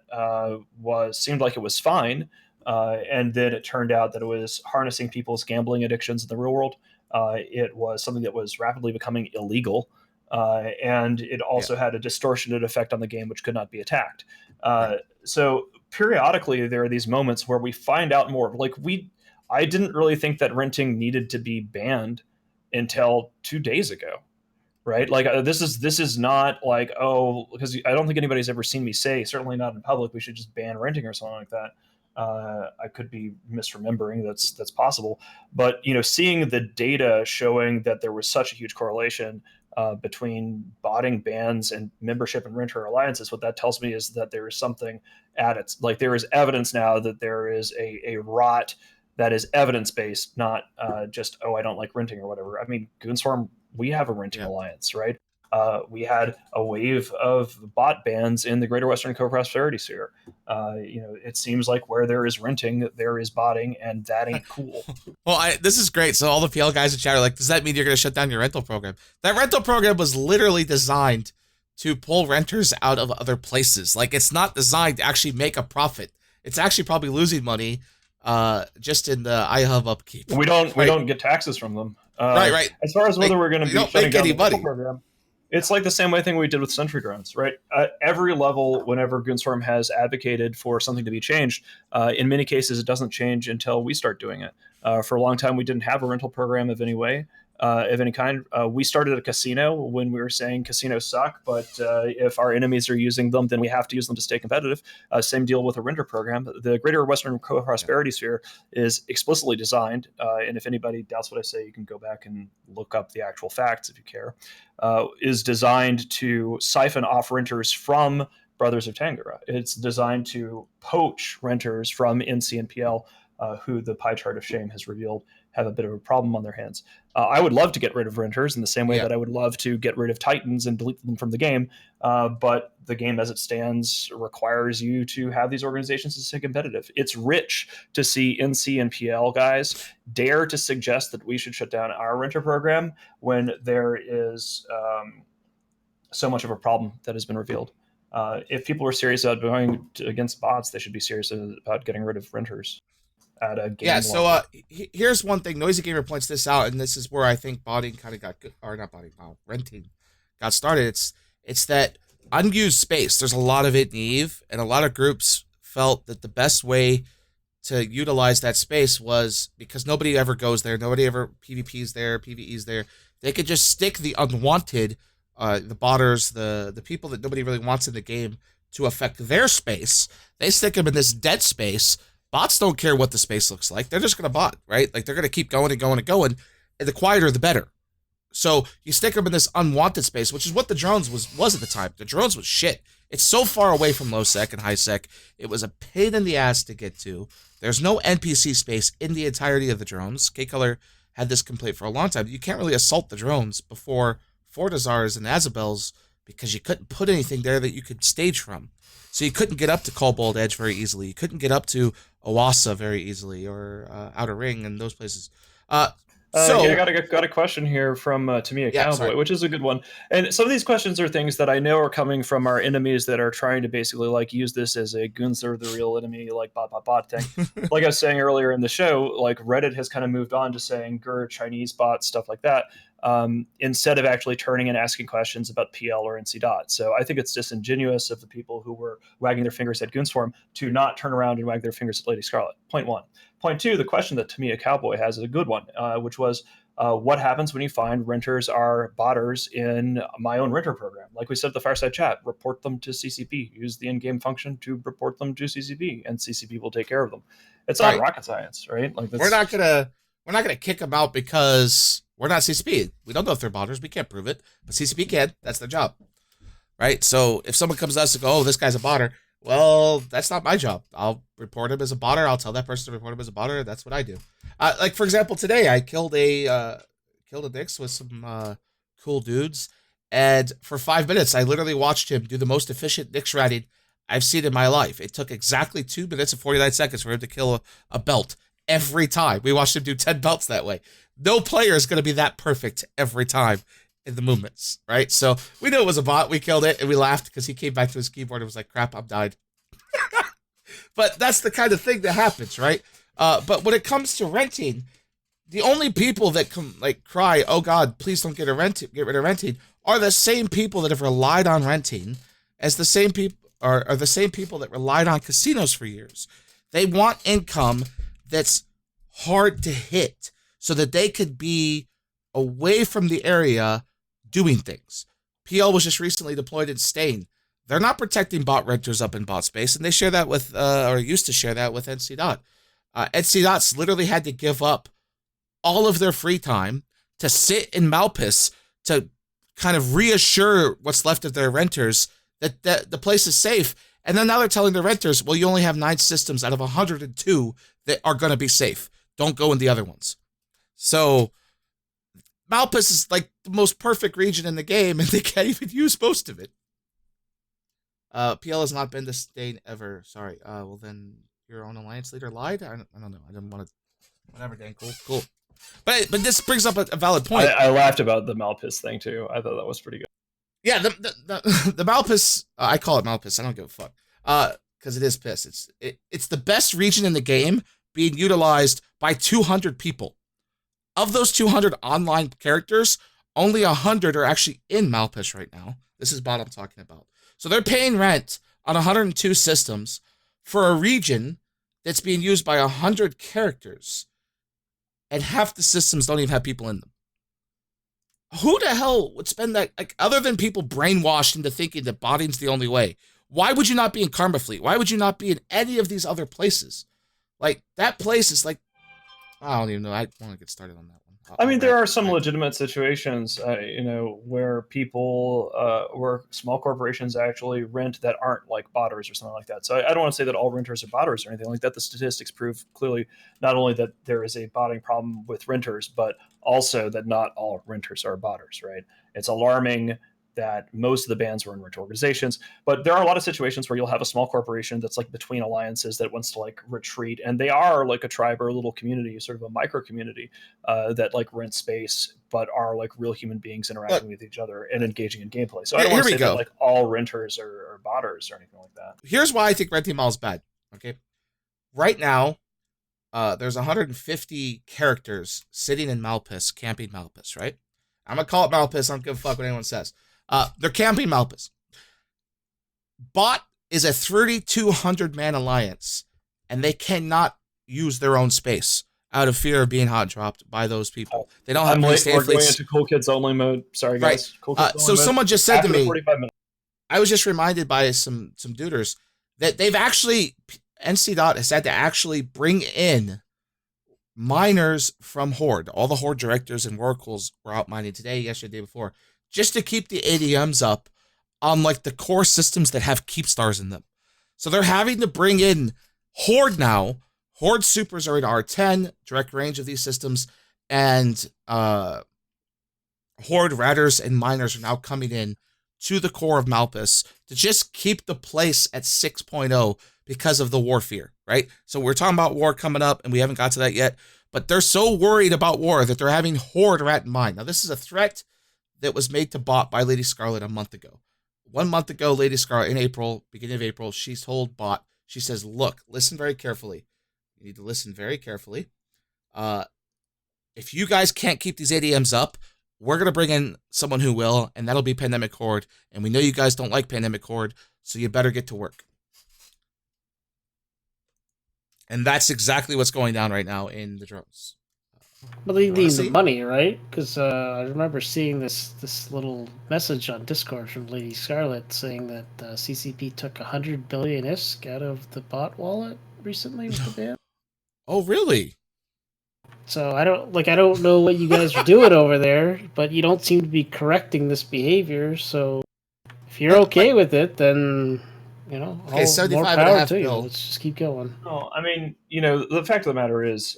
seemed like it was fine, and then it turned out that it was harnessing people's gambling addictions in the real world. It was something that was rapidly becoming illegal, and it also had a distortionate effect on the game which could not be attacked. So periodically there are these moments where we find out more. Like I didn't really think that renting needed to be banned until 2 days ago, right? Like this is not like, oh, because I don't think anybody's ever seen me say, certainly not in public, we should just ban renting or something like that. I could be misremembering. That's possible. But seeing the data showing that there was such a huge correlation between botting bans and membership and renter alliances, what that tells me is that there is something at its, like there is evidence now that there is a rot that is evidence-based, not just, oh, I don't like renting or whatever. I mean, Goonswarm, we have a renting alliance, right? We had a wave of bot bans in the Greater Western Co-Prosperity Sphere. It seems like where there is renting, there is botting, and that ain't cool. Well, this is great. So all the PL guys in chat are like, does that mean you're going to shut down your rental program? That rental program was literally designed to pull renters out of other places. Like, it's not designed to actually make a profit. It's actually probably losing money just in the iHub upkeep. We don't get taxes from them. Right. As far as whether we're going to be shutting down the money. Program, it's like the same thing we did with Sentry Drones, right? Every level, whenever Goonswarm has advocated for something to be changed, in many cases it doesn't change until we start doing it. For a long time, we didn't have a rental program of any kind. We started a casino when we were saying casinos suck, but if our enemies are using them, then we have to use them to stay competitive. Same deal with a renter program. The Greater Western Prosperity Sphere is explicitly designed, and if anybody doubts what I say, you can go back and look up the actual facts if you care, is designed to siphon off renters from Brothers of Tangara. It's designed to poach renters from NC and PL, who the pie chart of shame has revealed have a bit of a problem on their hands. I would love to get rid of renters in the same way that I would love to get rid of Titans and delete them from the game. But the game as it stands requires you to have these organizations to stay competitive. It's rich to see NC and PL guys dare to suggest that we should shut down our renter program when there is so much of a problem that has been revealed. If people are serious about going against bots, they should be serious about getting rid of renters. Here's one thing. Noisy Gamer points this out, and this is where I think botting kind of got good, or not botting, renting got started. It's that unused space. There's a lot of it in EVE, and a lot of groups felt that the best way to utilize that space was, because nobody ever goes there, nobody ever PvPs there, PvEs there, they could just stick the unwanted, the botters, the people that nobody really wants in the game to affect their space. They stick them in this dead space. Bots don't care what the space looks like. They're just going to bot, right? Like, they're going to keep going and going and going, and the quieter, the better. So you stick them in this unwanted space, which is what the drones was at the time. The drones was shit. It's so far away from low sec and high sec. It was a pain in the ass to get to. There's no NPC space in the entirety of the drones. K-Color had this complaint for a long time. You can't really assault the drones before Fortizars and Azabels because you couldn't put anything there that you could stage from. So you couldn't get up to Cobalt Edge very easily. You couldn't get up to Oasa very easily, or Outer Ring and those places. I got a question here from Tamiya Cowboy, which is a good one. And some of these questions are things that I know are coming from our enemies that are trying to basically like use this as a goons are the real enemy, like bot thing. Like I was saying earlier in the show, like Reddit has kind of moved on to saying grr, Chinese bots, stuff like that, instead of actually turning and asking questions about PL or NC dot. So I think it's disingenuous of the people who were wagging their fingers at Goonswarm to not turn around and wag their fingers at Lady Scarlet. Point one. Point two, the question that Tamiya Cowboy has is a good one, which was, what happens when you find renters are botters in my own renter program? Like we said at the Fireside Chat, report them to CCP. Use the in-game function to report them to CCP, and CCP will take care of them. It's not rocket science, right? Like we're not gonna kick them out because we're not CCP. We don't know if they're botters. We can't prove it, but CCP can. That's their job, right? So if someone comes to us and go, "Oh, this guy's a botter," well, that's not my job. I'll report him as a botter. I'll tell that person to report him as a botter. That's what I do. Like, for example, today I killed a Nyx with some cool dudes, and for 5 minutes I literally watched him do the most efficient Nyx ratting I've seen in my life. It took exactly 2 minutes and 49 seconds for him to kill a belt every time. We watched him do 10 belts that way. No player is going to be that perfect every time in the movements, right? So we knew it was a bot. We killed it, and we laughed because he came back to his keyboard and was like, crap, I'm died. But that's the kind of thing that happens, right? But when it comes to renting, the only people that come like cry, "Oh God, please don't get rid of renting," are the same people that have relied on renting as the same people are the same people that relied on casinos for years. They want income that's hard to hit so that they could be away from the area doing things. PL was just recently deployed in Stain. They're not protecting bot renters up in bot space, and they share that with, or used to share that with NC Dot. NC Dots literally had to give up all of their free time to sit in Malpus to kind of reassure what's left of their renters that the place is safe. And then now they're telling the renters, well, you only have 9 systems out of 102 that are going to be safe. Don't go in the other ones. So Malpus is like the most perfect region in the game, and they can't even use most of it. PL has not been to Stain ever. Sorry. Well, then your own alliance leader lied? I don't know. I didn't want to... Whatever, Dan. Cool. But this brings up a valid point. I laughed about the Malpus thing, too. I thought that was pretty good. Yeah, the Malpus... I call it Malpus. I don't give a fuck. because it is piss. It's the best region in the game being utilized by 200 people. Of those 200 online characters, only 100 are actually in Malpish right now. This is bot I'm talking about. So they're paying rent on 102 systems for a region that's being used by 100 characters, and half the systems don't even have people in them. Who the hell would spend that, like, other than people brainwashed into thinking that botting's the only way? Why would you not be in Karma Fleet? Why would you not be in any of these other places? Like, that place is like, I don't even know. I want to get started on that one. I mean, there are some legitimate situations, where people, where small corporations actually rent that aren't like botters or something like that. So I don't want to say that all renters are botters or anything like that. The statistics prove clearly not only that there is a botting problem with renters, but also that not all renters are botters, right? It's alarming that most of the bans were in rent organizations, but there are a lot of situations where you'll have a small corporation that's like between alliances that wants to like retreat, and they are like a tribe or a little community, sort of a micro community that like rent space, but are like real human beings interacting with each other and engaging in gameplay. So I don't want to say that like all renters are botters or anything like that. Here's why I think Renting Mall is bad. Okay, right now, there's 150 characters sitting in Malpish, camping Malpish, right? I'm gonna call it Malpish. I don't give a fuck what anyone says. They're camping Malpish. Bot is a 3,200 man alliance, and they cannot use their own space out of fear of being hot dropped by those people. They don't have any state fleets. We're going into Cool Kids Only mode. Sorry, guys. Right. Cool Kids Only mode. Someone just said to me, 45 minutes. I was just reminded by some duders that they've actually, NC Dot has had to actually bring in miners from Horde. All the Horde directors and oracles were out mining today, yesterday, the day before, just to keep the ADMs up on like the core systems that have keep stars in them. So they're having to bring in Horde now. Horde supers are in R10, direct range of these systems, and Horde ratters and miners are now coming in to the core of Malpish to just keep the place at 6.0 because of the war fear, right? So we're talking about war coming up, and we haven't got to that yet, but they're so worried about war that they're having Horde rat in mind. Now, this is a threat that was made to bot by Lady Scarlet a month ago. 1 month ago, Lady Scarlet, in April, beginning of April, she told bot, she says, look, listen very carefully. You need to listen very carefully. If you guys can't keep these ADMs up, we're going to bring in someone who will, and that'll be Pandemic Horde. And we know you guys don't like Pandemic Horde, so you better get to work. And that's exactly what's going down right now in the drones. Well, they need the money, right? Because I remember seeing this little message on Discord from Lady Scarlet saying that CCP took 100 billion ISK out of the bot wallet recently with the ban. Oh, really? So I don't know what you guys are doing over there, but you don't seem to be correcting this behavior. So if you're okay with it, then okay, more power to you. Let's just keep going. No, I mean, the fact of the matter is,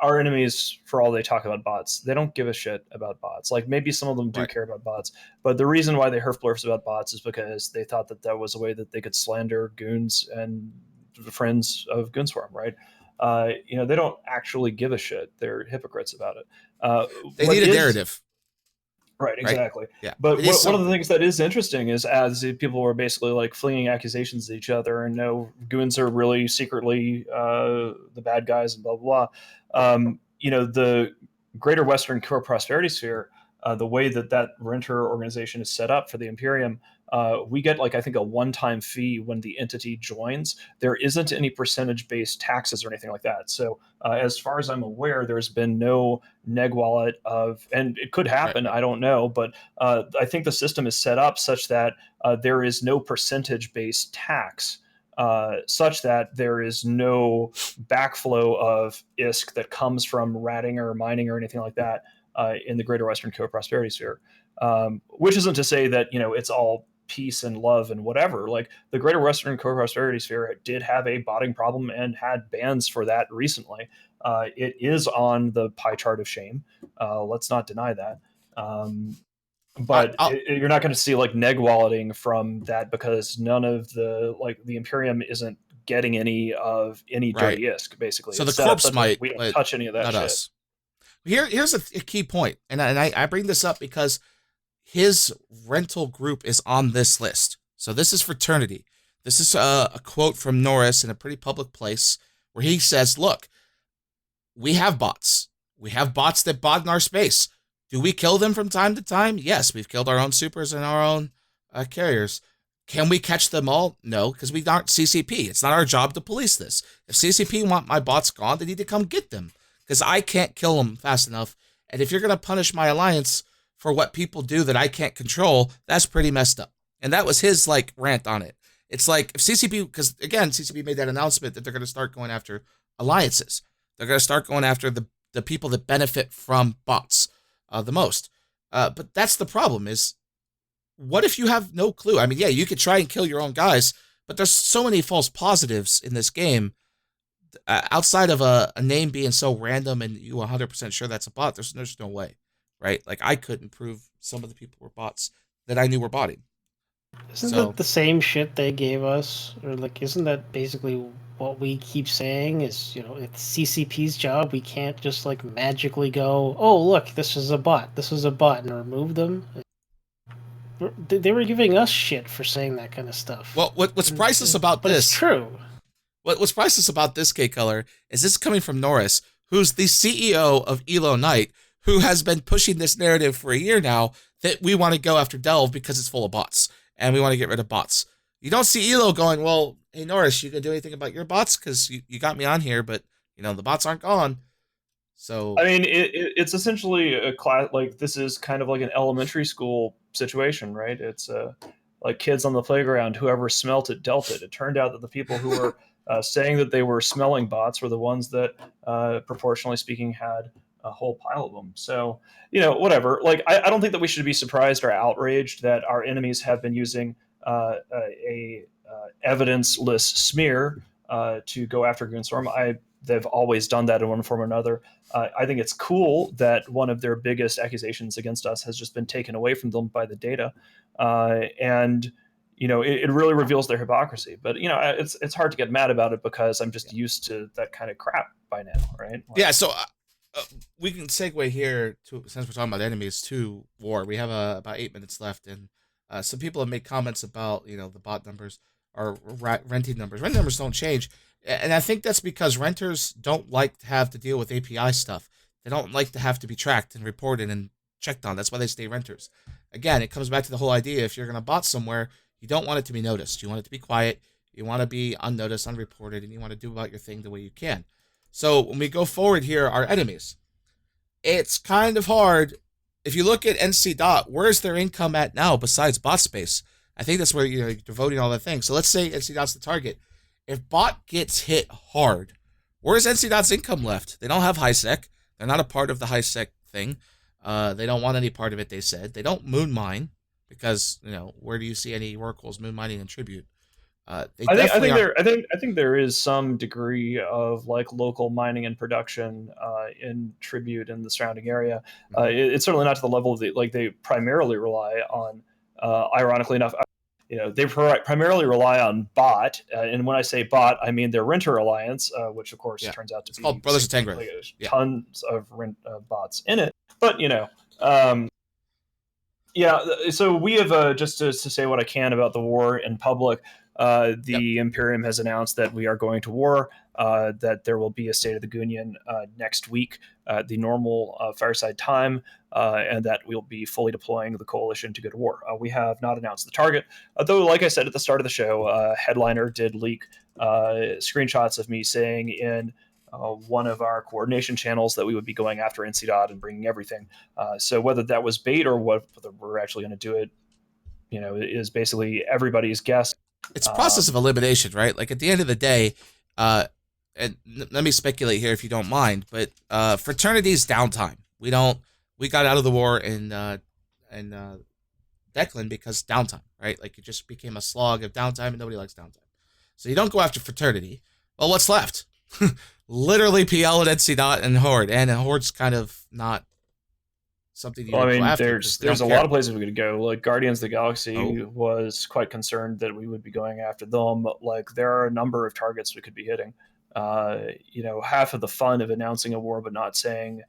our enemies, for all they talk about bots, they don't give a shit about bots. Like, maybe some of them do care about bots, but the reason why they herf blurfs about bots is because they thought that was a way that they could slander goons and the friends of Goonswarm, right? They don't actually give a shit. They're hypocrites about it. They need a narrative. Right, exactly. Right? Yeah. But one of the things that is interesting is as people were basically like flinging accusations at each other and goons are really secretly the bad guys and blah, blah, blah. The Greater Western Core Prosperity Sphere, the way that renter organization is set up for the Imperium, we get I think a one-time fee when the entity joins. There isn't any percentage-based taxes or anything like that. So as far as I'm aware, there's been no neg wallet and it could happen, right. I don't know, but I think the system is set up such that there is no percentage-based tax, such that there is no backflow of ISK that comes from ratting or mining or anything like that in the Greater Western Core Prosperity Sphere. Which isn't to say that, it's all peace and love and whatever. Like, the Greater Western Core Prosperity Sphere did have a botting problem and had bans for that recently. It is on the pie chart of shame. Let's not deny that. But you're not going to see neg walleting from that because none of the Imperium isn't getting any dirty ISK, basically. So the corpse might. We don't touch any of that not shit. Us. Here's a key point, and I bring this up because his rental group is on this list. So this is Fraternity. This is a quote from Norris in a pretty public place where he says, look, we have bots. We have bots that bot in our space. Do we kill them from time to time? Yes, we've killed our own supers and our own carriers. Can we catch them all? No, because we aren't CCP. It's not our job to police this. If CCP want my bots gone, they need to come get them, because I can't kill them fast enough. And if you're going to punish my alliance for what people do that I can't control, that's pretty messed up. And that was his like rant on it. It's like if CCP, because again, CCP made that announcement that they're going to start going after alliances. They're going to start going after the people that benefit from bots the most. But that's the problem is, what if you have no clue? I mean, yeah, you could try and kill your own guys, but there's so many false positives in this game. Outside of a name being so random and you 100% sure that's a bot, there's no way, right? Like, I couldn't prove some of the people were bots that I knew were botting. Isn't that the same shit they gave us? Or, like, isn't that basically what we keep saying is, it's CCP's job. We can't just, like, magically go, oh, look, this is a bot, and remove them. They were giving us shit for saying that kind of stuff. Well, what's priceless about this? It's true. What's priceless about this, K-Color, is this coming from Norris, who's the CEO of Elo Knight, who has been pushing this narrative for a year now that we want to go after Delve because it's full of bots, and we want to get rid of bots. You don't see Elo going, well, hey, Norris, you gonna do anything about your bots? Because you got me on here, but, the bots aren't gone. So I mean, it's essentially a class. Like, this is kind of like an elementary school situation, right? It's like kids on the playground. Whoever smelt it dealt it. It turned out that the people who were saying that they were smelling bots were the ones that, proportionally speaking, had a whole pile of them. So, whatever. Like, I don't think that we should be surprised or outraged that our enemies have been using a evidence-less smear to go after Goonstorm. They've always done that in one form or another. I think it's cool that one of their biggest accusations against us has just been taken away from them by the data. And it really reveals their hypocrisy. But, it's hard to get mad about it because I'm just used to that kind of crap by now, right? Yeah, so we can segue here, since we're talking about enemies, to war. We have about 8 minutes left, and some people have made comments about, the bot numbers or renting numbers. Rent numbers don't change. And I think that's because renters don't like to have to deal with API stuff. They don't like to have to be tracked and reported and checked on. That's why they stay renters. Again, it comes back to the whole idea. If you're going to bot somewhere, you don't want it to be noticed. You want it to be quiet. You want to be unnoticed, unreported, and you want to do about your thing the way you can. So when we go forward here, our enemies, it's kind of hard. If you look at NC Dot, where's their income at now besides bot space? I think that's where you're devoting all that thing. So let's say NC Dot's the target. If bot gets hit hard, where's NC Dot's income left? They don't have HiSec. They're not a part of the HiSec thing. They don't want any part of it, they said. They don't moon mine because, where do you see any oracles moon mining in Tribute? I think there is some degree of like local mining and production in Tribute and the surrounding area. It's certainly not to the level of they primarily rely on, ironically enough, they primarily rely on bot, and when I say bot, I mean their renter alliance, which of course turns out to be called Brothers of Tangra. Tons of bots in it, but so we have just to say what I can about the war in public. The Imperium has announced that we are going to war, that there will be a State of the Union next week at the normal fireside time, and that we'll be fully deploying the coalition to go to war. We have not announced the target, though, like I said at the start of the show, Headliner did leak screenshots of me saying in one of our coordination channels that we would be going after NCDOT and bringing everything. So whether that was bait or whether we're actually going to do it, is basically everybody's guess. It's a process of elimination, right? Like, at the end of the day, and let me speculate here if you don't mind, but fraternity's downtime. We got out of the war in Declan because downtime, right? Like, it just became a slog of downtime, and nobody likes downtime. So you don't go after fraternity. Well, what's left? Literally PL and NC Dot and Horde, and Horde's kind of not something you go after. There's a lot of places we could go. Like Guardians of the Galaxy was quite concerned that we would be going after them. Like, there are a number of targets we could be hitting. Half of the fun of announcing a war but not saying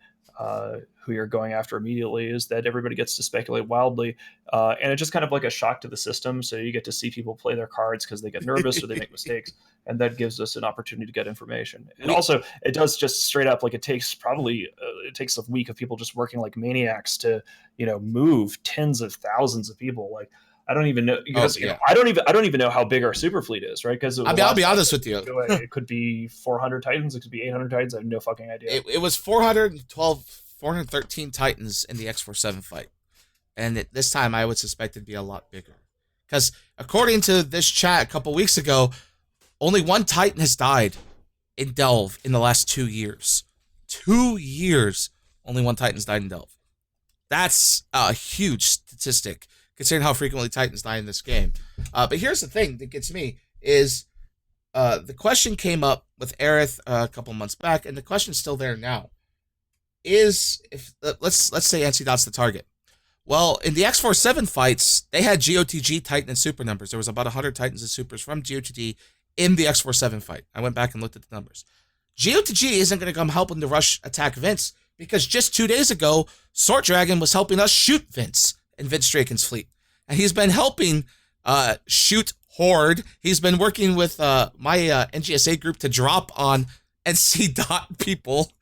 who you're going after immediately, is that everybody gets to speculate wildly, and it's just kind of like a shock to the system. So you get to see people play their cards because they get nervous or they make mistakes, and that gives us an opportunity to get information. And also, it does just straight up, like, it takes a week of people just working like maniacs to move tens of thousands of people. Like, I don't even know, because I don't even know how big our super fleet is, right? Because I'll be honest with you, it could be 400 Titans, it could be 800 Titans. I have no fucking idea. It was 413 Titans in the X-47 fight, and this time I would suspect it'd be a lot bigger, because according to this chat a couple weeks ago, only one Titan has died in Delve in the last 2 years. 2 years, only one Titan's died in Delve. That's a huge statistic, considering how frequently Titans die in this game. But here's the thing that gets me is the question came up with Aerith a couple months back, and the question's still there now. Is if let's say NC Dot's the target. Well, in the X-47 fights, they had GOTG Titan and super numbers. There was about 100 Titans and supers from GOTG in the X-47 fight. I went back and looked at the numbers. GOTG isn't going to come helping to rush attack Vince, because just 2 days ago, Sword Dragon was helping us shoot Vince and Vince Draken's fleet. And he's been helping shoot Horde. He's been working with my NGSA group to drop on NC Dot people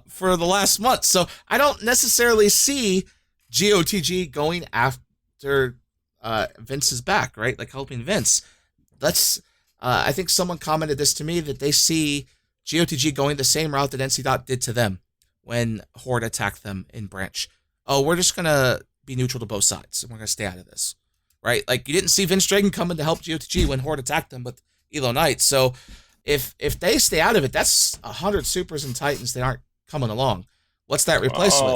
for the last month. So I don't necessarily see GOTG going after Vince's back, right? Like helping Vince. I think someone commented this to me, that they see GOTG going the same route that NC Dot did to them when Horde attacked them in Branch. Oh, we're just going to be neutral to both sides, and we're going to stay out of this, right? Like, you didn't see Vince Dragon coming to help GOTG when Horde attacked them with Elo Knight. So if they stay out of it, that's 100 supers and Titans that aren't coming along. What's that replaced with?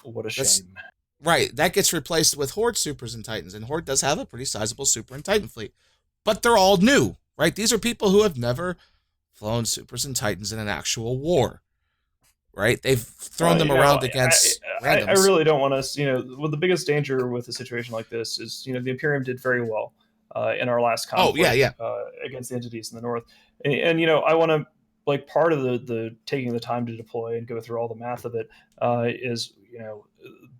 What a shame. Right, that gets replaced with Horde supers and Titans, and Horde does have a pretty sizable super and Titan fleet. But they're all new, right? These are people who have never flown supers and Titans in an actual war, right? They've thrown them around against randoms. I really don't want us, well, the biggest danger with a situation like this is, the Imperium did very well in our last conflict against the entities in the north. And I want to, like, part of the taking the time to deploy and go through all the math of it is,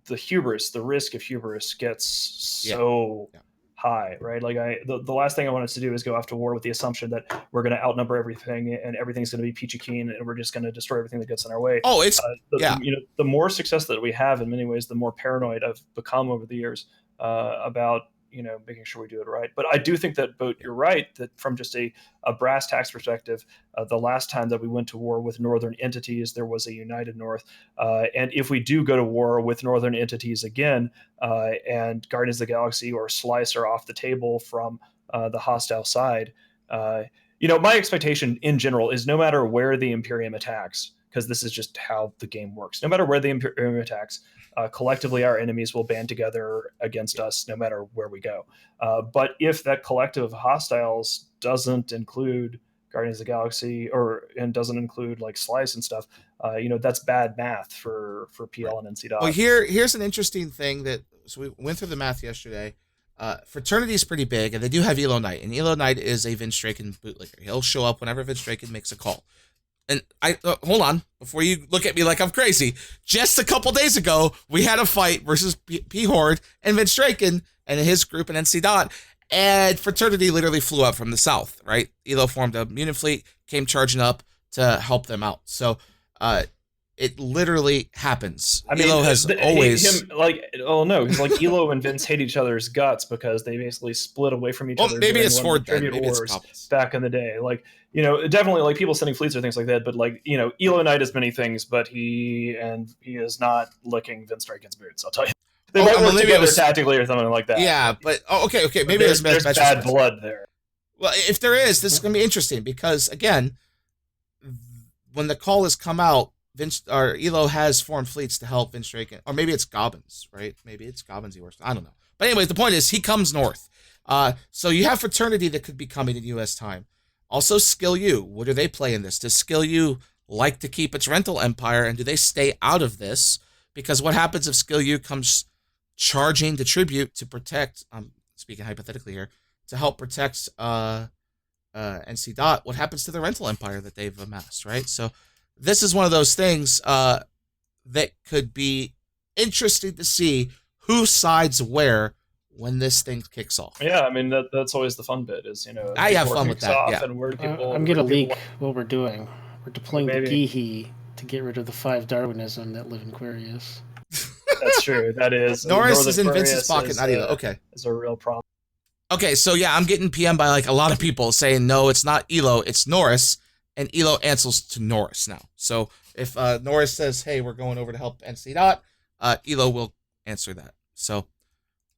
the hubris, the risk of hubris gets so high, right? Like, the last thing I want us to do is go off to war with the assumption that we're going to outnumber everything and everything's going to be peachy keen and we're just going to destroy everything that gets in our way. Oh, it's the more success that we have, in many ways, the more paranoid I've become over the years about making sure we do it right. But I do think that, Boat, you're right, that from just a brass tacks perspective, the last time that we went to war with northern entities, there was a united North. And if we do go to war with northern entities again, and Guardians of the Galaxy or Slice are off the table from the hostile side, my expectation in general is, no matter where the Imperium attacks, because this is just how the game works, no matter where the Imperium attacks, collectively our enemies will band together against us no matter where we go. But if that collective of hostiles doesn't include Guardians of the Galaxy and doesn't include like Slice and stuff, that's bad math for PL and NC Dot. Well, here's an interesting thing so we went through the math yesterday. Fraternity is pretty big, and they do have Elo Knight, and Elo Knight is a Vince Draken bootlegger. He'll show up whenever Vince Draken makes a call. And hold on, before you look at me like I'm crazy, just a couple days ago, we had a fight versus P-Horde and Vince Draken and his group and NC Dot, and Fraternity literally flew up from the south, right? Elo formed a mutant fleet, came charging up to help them out. So it literally happens. I mean, Elo has always... because like Elo and Vince hate each other's guts because they basically split away from each other. Maybe it's Horde then. Maybe it's back in the day. Like, definitely like people sending fleets or things like that, but like, Elo Knight is many things, but he is not licking Vince Draken's boots, I'll tell you. They might work together tactically or something like that. Yeah, but okay. Maybe there's bad blood there. Well, if there is, this is going to be interesting because, again, when the call has come out, Vince or Elo has formed fleets to help Vince Draken, or maybe it's Gobbins, right? Maybe it's Gobbins he works. I don't know. But anyways, the point is he comes north. So you have Fraternity that could be coming in U.S. time. Also, Skill U. What do they play in this? Does Skill U like to keep its rental empire, and do they stay out of this? Because what happens if Skill U comes charging the tribute to protect? I'm speaking hypothetically here, to help protect NC Dot. What happens to the rental empire that they've amassed, right? So this is one of those things that could be interesting to see who sides where when this thing kicks off. Yeah, I mean that's always the fun bit is I have fun with that. Yeah. And where people, I'm gonna leak what we're doing. We're deploying the Gihi to get rid of the 5 Darwinism that live in Quirius. That's true. That is. Norris is in Vince's pocket, not Elo. Okay. It's a real problem. Okay, so yeah, I'm getting PM by like a lot of people saying no, it's not Elo, it's Norris, and Elo answers to Norris now. So if Norris says, "Hey, we're going over to help NC Dot," Elo will answer that. So,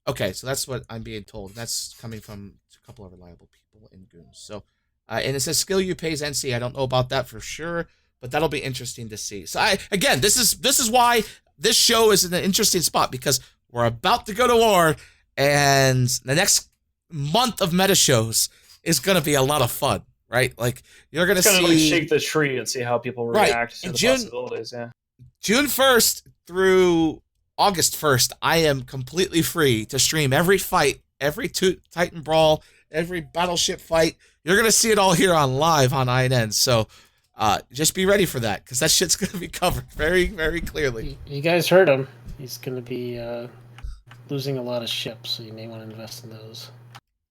okay, so that's what I'm being told. That's coming from a couple of reliable people in Goons. So, and it says skill you pays NC. I don't know about that for sure, but that'll be interesting to see. So, this is why this show is in an interesting spot, because we're about to go to war, and the next month of meta shows is going to be a lot of fun, right? Like, you're going to see... like shake the tree and see how people react to the possibilities, yeah. June 1st through August 1st, I am completely free to stream every fight, every Titan Brawl, every Battleship fight. You're going to see it all here on live on INN, so... just be ready for that, because that shit's going to be covered very, very clearly. You guys heard him. He's going to be losing a lot of ships, so you may want to invest in those.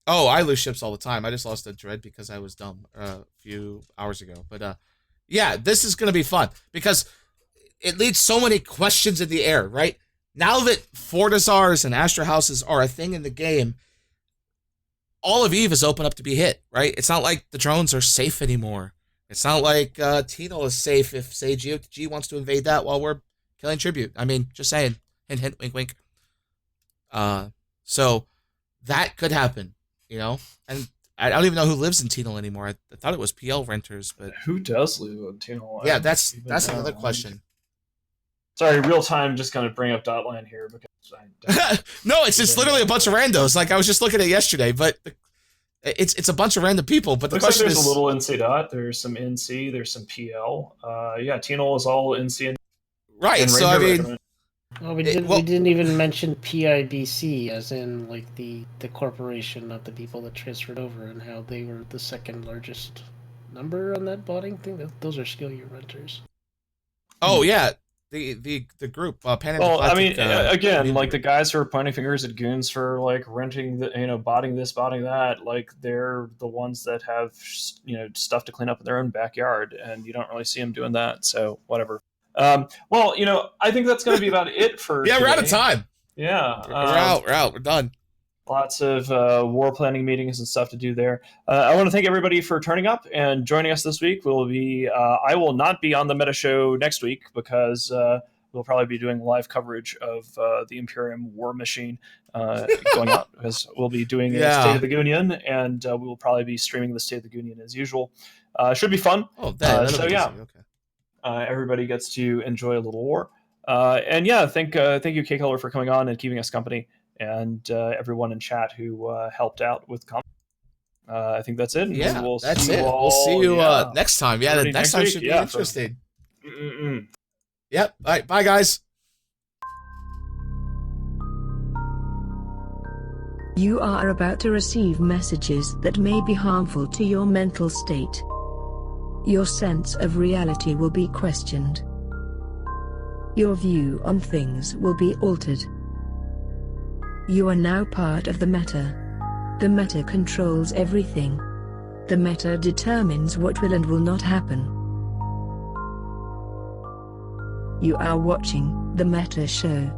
Oh, I lose ships all the time. I just lost a Dread because I was dumb a few hours ago. But yeah, this is going to be fun, because it leaves so many questions in the air, right? Now that Fortizars and Astra Houses are a thing in the game, all of EVE is open up to be hit, right? It's not like the drones are safe anymore. It's not like Tino is safe if, say, GOTG wants to invade that while we're killing Tribute. I mean, just saying. Hint, hint, wink, wink. So that could happen, you know? And I don't even know who lives in Tino anymore. I thought it was PL renters, but... Who does live in Tino? Yeah, that's another question. Sorry, real time, just kind of bring up Dotline here, because No, it's literally a bunch of randos. Like, I was just looking at it yesterday, but... It's a bunch of random people, but the question there's is... a little NC Dot, there's some NC, there's some PL. Yeah, Tino is all NC and... Right, so I mean... Well, we didn't even mention PIBC, as in, like, the corporation, not the people that transferred over, and how they were the second largest number on that botting thing. Those are skill year renters. Oh, yeah. The group, Pan Well, I mean, again, like the guys who are pointing fingers at Goons for like renting the, botting this, botting that, like they're the ones that have, stuff to clean up in their own backyard, and you don't really see them doing that. So whatever. Well, I think that's going to be about it for yeah, today. We're out of time. Yeah, we're out. We're done. Lots of war planning meetings and stuff to do there. I want to thank everybody for turning up and joining us this week. I will not be on the Meta Show next week, because we'll probably be doing live coverage of the Imperium War Machine going out, because we'll be doing a State of the Goonion, and we will probably be streaming the State of the Goonion as usual. Should be fun. Oh, so yeah. Okay. Everybody gets to enjoy a little war. And yeah, thank you, K-Color, for coming on and keeping us company, and everyone in chat who helped out with comments. I think that's it. Yeah, that's it. We'll see you next time. Yeah, the next time should be interesting. Yep. All right. Bye, guys. You are about to receive messages that may be harmful to your mental state. Your sense of reality will be questioned. Your view on things will be altered. You are now part of the meta. The meta controls everything. The meta determines what will and will not happen. You are watching The Meta Show.